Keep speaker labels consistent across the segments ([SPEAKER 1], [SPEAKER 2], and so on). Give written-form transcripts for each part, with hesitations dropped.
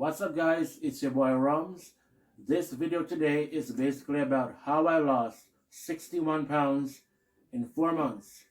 [SPEAKER 1] What's up, guys? It's your boy Rums. This video today is basically about how I lost 61 pounds in 4 months.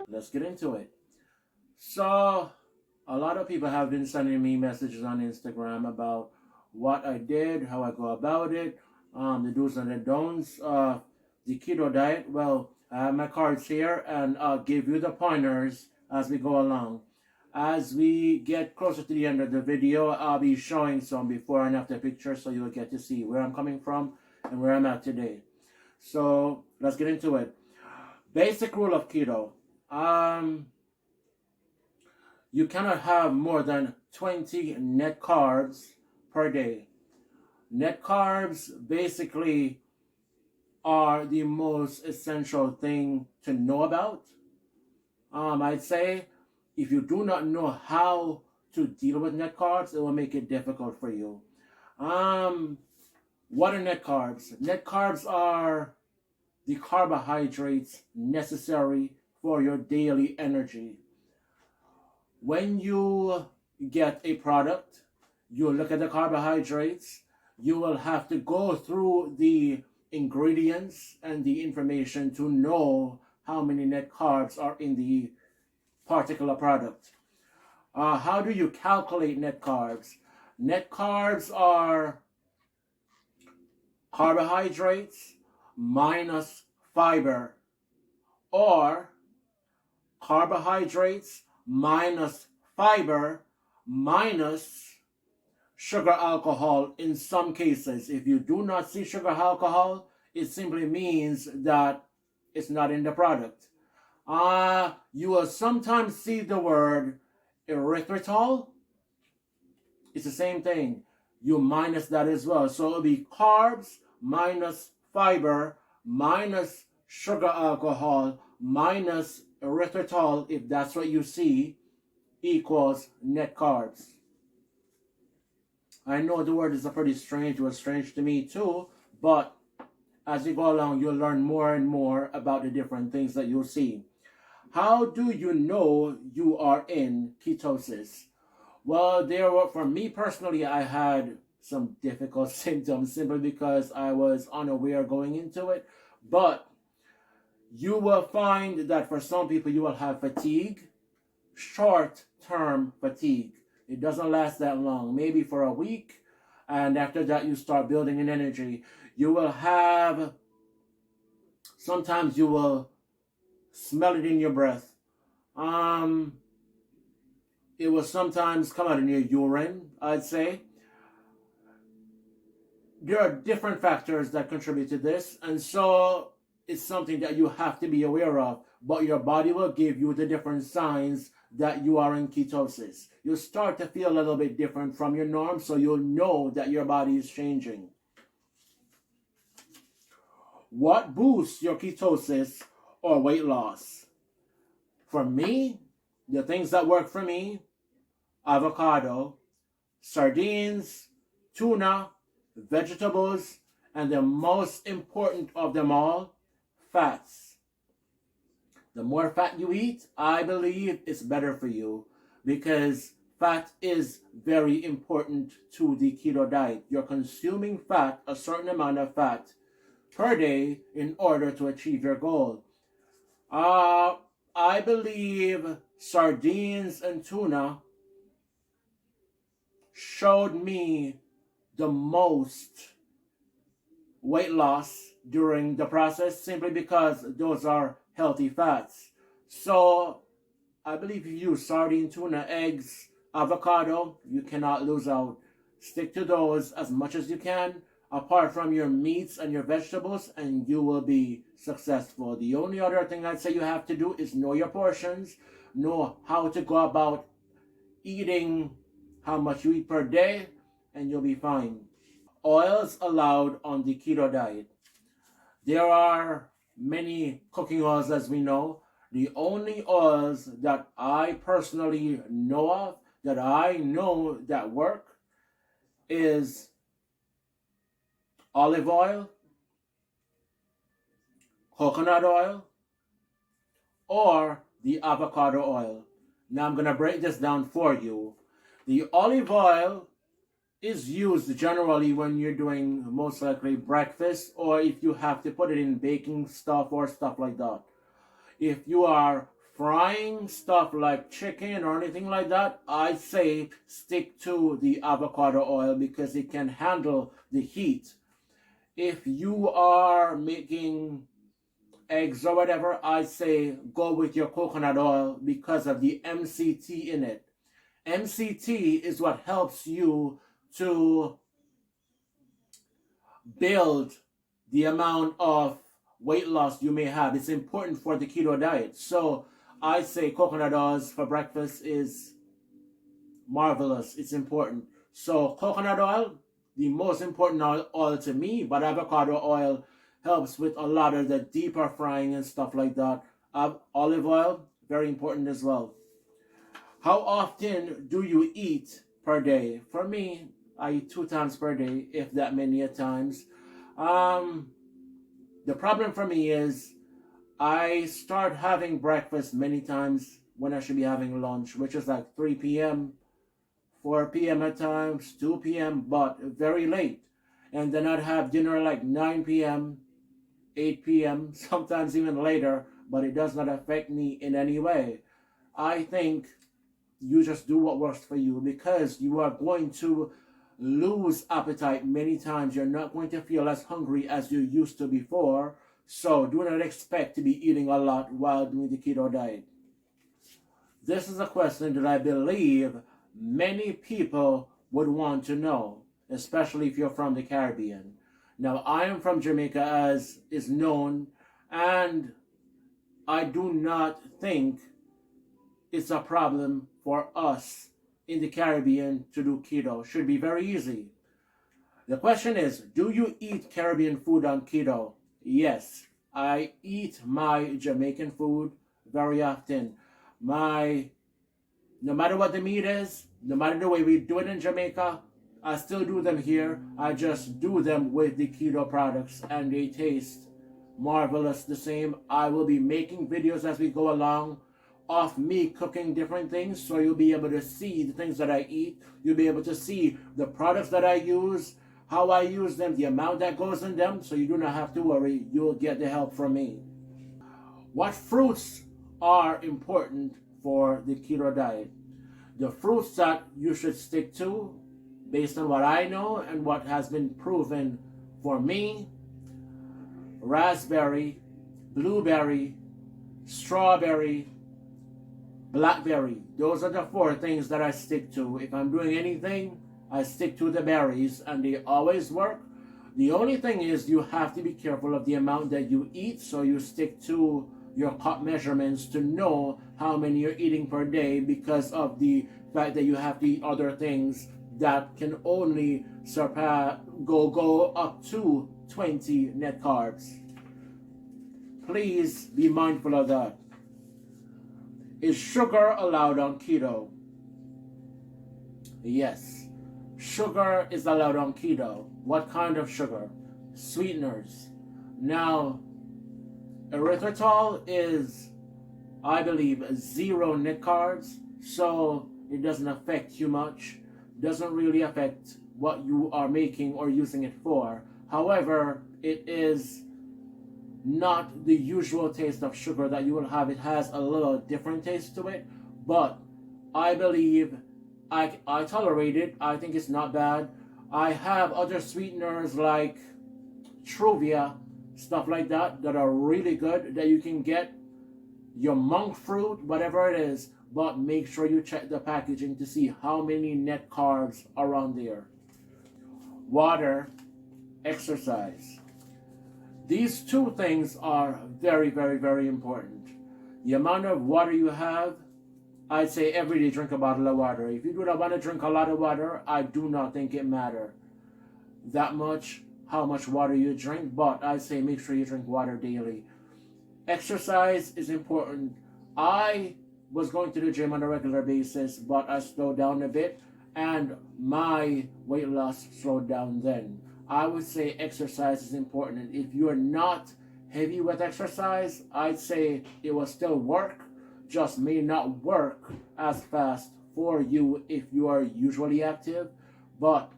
[SPEAKER 1] Let's get into it. So, a lot of people have been sending me messages on Instagram about what I did, how I go about it, the do's and the don'ts of the keto diet. Well, I have my cards here and I'll give you the pointers as we go along. As we get closer to the end of the video, I'll be showing some before and after pictures so you'll get to see where I'm coming from and where I'm at today. So, let's get into it. Basic rule of keto. You cannot have more than 20 net carbs per day. Net carbs basically are the most essential thing to know about. I'd say if you do not know how to deal with net carbs, it will make it difficult for you. What are net carbs? Net carbs are the carbohydrates necessary for your daily energy. When you get a product, you look at the carbohydrates, you will have to go through the ingredients and the information to know how many net carbs are in the particular product. How do you calculate net carbs? Net carbs are carbohydrates minus fiber, or carbohydrates minus fiber minus sugar alcohol in some cases. If you do not see sugar alcohol, it simply means that it's not in the product. You will sometimes see the word erythritol. It's the same thing. You minus that as well. So it'll be carbs minus fiber minus sugar alcohol minus erythritol, if that's what you see, equals net carbs. I know the word is a pretty strange, it was strange to me too, but as you go along, you'll learn more and more about the different things that you'll see. How do you know you are in ketosis? Well, for me personally, I had some difficult symptoms simply because I was unaware going into it, but you will find that for some people you will have fatigue, short-term fatigue. It doesn't last that long, maybe for a week, and after that you start building an energy. You will have, sometimes you will smell it in your breath. It will sometimes come out in your urine, I'd say. There are different factors that contribute to this, and so it's something that you have to be aware of, but your body will give you the different signs that you are in ketosis. You'll start to feel a little bit different from your norm, so you'll know that your body is changing. What boosts your ketosis or weight loss? For me, the things that work for me: avocado, sardines, tuna, vegetables, and the most important of them all, fats. The more fat you eat, I believe it's better for you, because fat is very important to the keto diet. You're consuming fat, a certain amount of fat per day, in order to achieve your goal. I believe sardines and tuna showed me the most weight loss during the process, simply because those are healthy fats. So I believe if you use sardine, tuna, eggs, avocado, you cannot lose out. Stick to those as much as you can, apart from your meats and your vegetables, and you will be successful. The only other thing I'd say you have to do is know your portions, know how to go about eating, how much you eat per day, and you'll be fine. Oils allowed on the keto diet. There are many cooking oils, as we know. The only oils that I personally know of, that I know that work, is olive oil, coconut oil, or the avocado oil. Now I'm going to break this down for you. The olive oil is used generally when you're doing most likely breakfast, or if you have to put it in baking stuff or stuff like that. If you are frying stuff like chicken or anything like that, I say stick to the avocado oil because it can handle the heat. If you are making eggs or whatever, I say go with your coconut oil because of the MCT in it. MCT is what helps you to build the amount of weight loss you may have. It's important for the keto diet. So I say coconut oils for breakfast is marvelous. It's important. So coconut oil, the most important oil to me, but avocado oil helps with a lot of the deeper frying and stuff like that. Olive oil, very important as well. How often do you eat per day? For me, I eat 2 times per day, if that many a times. The problem for me is I start having breakfast many times when I should be having lunch, which is like 3 p.m., 4 p.m. at times, 2 p.m., but very late. And then I'd have dinner like 9 p.m., 8 p.m., sometimes even later, but it does not affect me in any way. I think you just do what works for you because you are going to lose appetite many times. You're not going to feel as hungry as you used to before. So do not expect to be eating a lot while doing the keto diet. This is a question that I believe many people would want to know, especially if you're from the Caribbean. Now, I am from Jamaica, as is known, and I do not think it's a problem for us in the Caribbean to do keto. Should be very easy. The question is, do you eat Caribbean food on keto? Yes, I eat my Jamaican food very often. No matter what the meat is, no matter the way we do it in Jamaica, I still do them here. I just do them with the keto products and they taste marvelous the same. I will be making videos as we go along of me cooking different things, so you'll be able to see the things that I eat. You'll be able to see the products that I use, how I use them, the amount that goes in them, so you do not have to worry. You'll get the help from me. What fruits are important for the keto diet? The fruits that you should stick to, based on what I know and what has been proven for me: raspberry, blueberry, strawberry, blackberry. Those are the 4 things that I stick to. If I'm doing anything, I stick to the berries and they always work. The only thing is you have to be careful of the amount that you eat, so you stick to your cup measurements to know how many you're eating per day, because of the fact that you have to eat other things that can only go up to 20 net carbs. Please be mindful of that. Is sugar allowed on keto? Yes, sugar is allowed on keto. What kind of sugar? Sweeteners. Now, erythritol is, I believe, 0 net carbs, so it doesn't affect you much. Doesn't really affect what you are making or using it for. However, it is not the usual taste of sugar that you will have. It has a little different taste to it, but I believe I tolerate it. I think it's not bad. I have other sweeteners like Truvia, stuff like that, that are really good, that you can get. Your monk fruit, whatever it is, but make sure you check the packaging to see how many net carbs are on there. Water, exercise. These 2 things are very, very, very important. The amount of water you have, I'd say every day drink a bottle of water. If you do not want to drink a lot of water, I do not think it matters that much. how much water you drink, but I say make sure you drink water daily. Exercise is important. I was going to the gym on a regular basis, but I slowed down a bit and my weight loss slowed down then. I would say exercise is important. And if you're not heavy with exercise, I'd say it will still work, just may not work as fast for you if you are usually active. But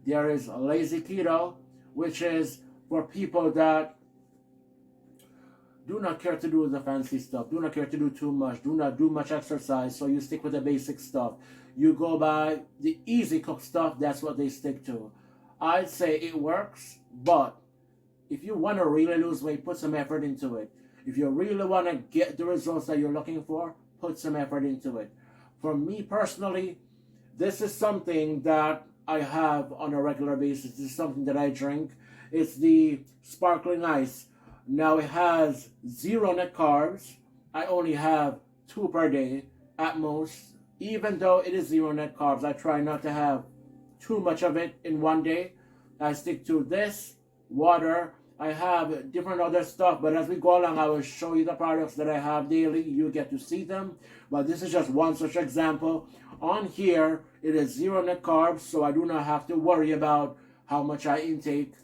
[SPEAKER 1] there is lazy keto, which is for people that do not care to do the fancy stuff, do not care to do too much, do not do much exercise, so you stick with the basic stuff. You go by the easy cook stuff, that's what they stick to. I'd say it works, but if you want to really lose weight, put some effort into it. If you really want to get the results that you're looking for, put some effort into it. For me personally, this is something that I have on a regular basis. This is something that I drink. It's the sparkling ice. Now it has 0 net carbs. I only have 2 per day at most. Even though it is 0 net carbs, I try not to have too much of it in one day. I stick to this, water. I have different other stuff, but as we go along, I will show you the products that I have daily. You get to see them. But this is just one such example. On here, it is 0 net carbs, so I do not have to worry about how much I intake.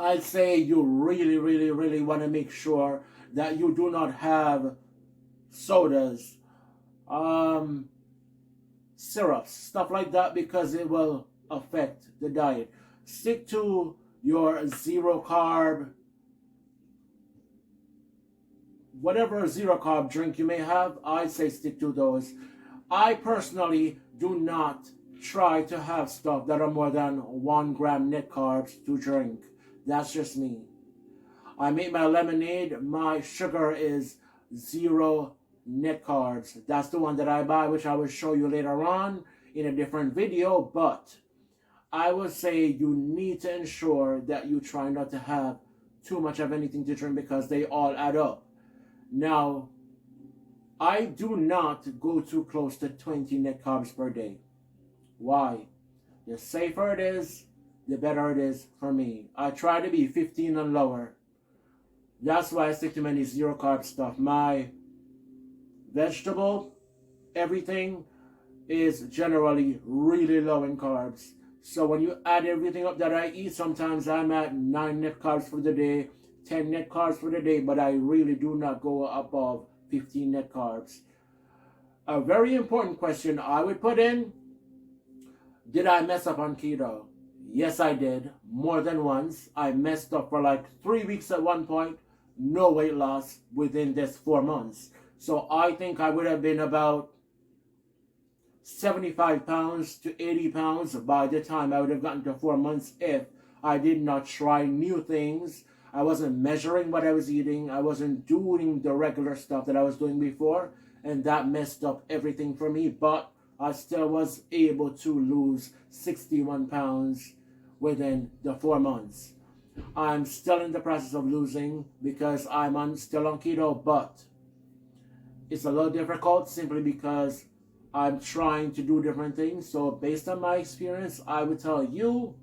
[SPEAKER 1] I'd say you really want to make sure that you do not have sodas, syrups, stuff like that, because it will affect the diet. Stick to your 0 carb, whatever 0 carb drink you may have. I'd say stick to those. I personally do not try to have stuff that are more than 1 gram net carbs to drink. That's just me. I make my lemonade. My sugar is 0 net carbs. That's the one that I buy, which I will show you later on in a different video. But I would say you need to ensure that you try not to have too much of anything to drink because they all add up. Now, I do not go too close to 20 net carbs per day. Why? The safer it is, the better it is for me. I try to be 15 and lower. That's why I stick to many 0 carb stuff. My vegetable, everything is generally really low in carbs. So when you add everything up that I eat, sometimes I'm at 9 net carbs for the day, 10 net carbs for the day, but I really do not go above 15 net carbs. A very important question I would put in, did I mess up on keto? Yes, I did. More than once. I messed up for like 3 weeks at one point. No weight loss within this 4 months. So I think I would have been about 75 pounds to 80 pounds by the time I would have gotten to 4 months if I did not try new things. I wasn't measuring what I was eating. I wasn't doing the regular stuff that I was doing before. And that messed up everything for me. But I still was able to lose 61 pounds within the 4 months. I'm still in the process of losing because I'm still on keto, but it's a little difficult simply because I'm trying to do different things. So based on my experience, I would tell you,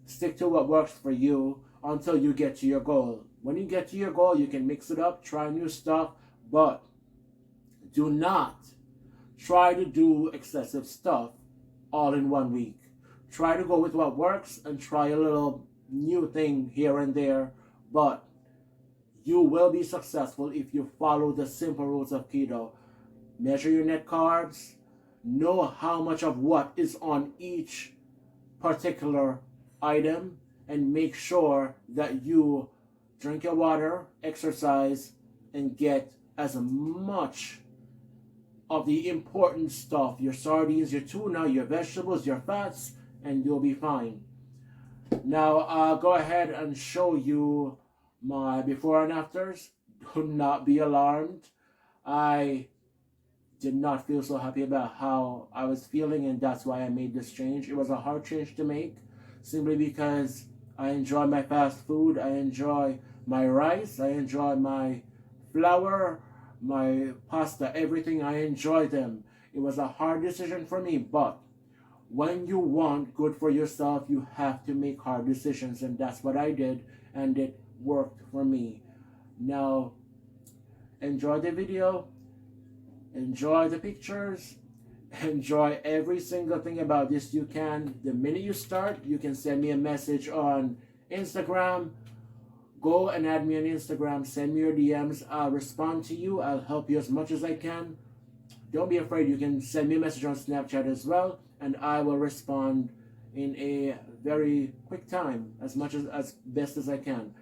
[SPEAKER 1] stick to what works for you until you get to your goal. When you get to your goal, you can mix it up, try new stuff, but do not try to do excessive stuff all in 1 week. Try to go with what works and try a little new thing here and there, but you will be successful if you follow the simple rules of keto. Measure your net carbs, know how much of what is on each particular item, and make sure that you drink your water, exercise, and get as much of the important stuff, your sardines, your tuna, your vegetables, your fats, and you'll be fine. Now I'll go ahead and show you my before and afters. Do not be alarmed. I did not feel so happy about how I was feeling, and that's why I made this change. It was a hard change to make, simply because I enjoy my fast food, I enjoy my rice, I enjoy my flour, my pasta, everything. I enjoy them. It was a hard decision for me, but when you want good for yourself, you have to make hard decisions, and that's what I did, and it worked for me. Now, enjoy the video, enjoy the pictures, enjoy every single thing about this you can. The minute you start, you can send me a message on Instagram. Go and add me on Instagram, send me your DMs. I'll respond to you. I'll help you as much as I can. Don't be afraid. You can send me a message on Snapchat as well, and I will respond in a very quick time, as best as I can.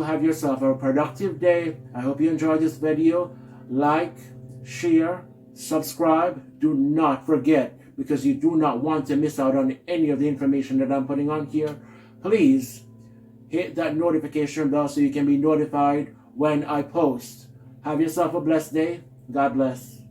[SPEAKER 1] Have yourself a productive day. I hope you enjoyed this video. Like, share, subscribe. Do not forget, because you do not want to miss out on any of the information that I'm putting on here. Please hit that notification bell so you can be notified when I post. Have yourself a blessed day. God bless.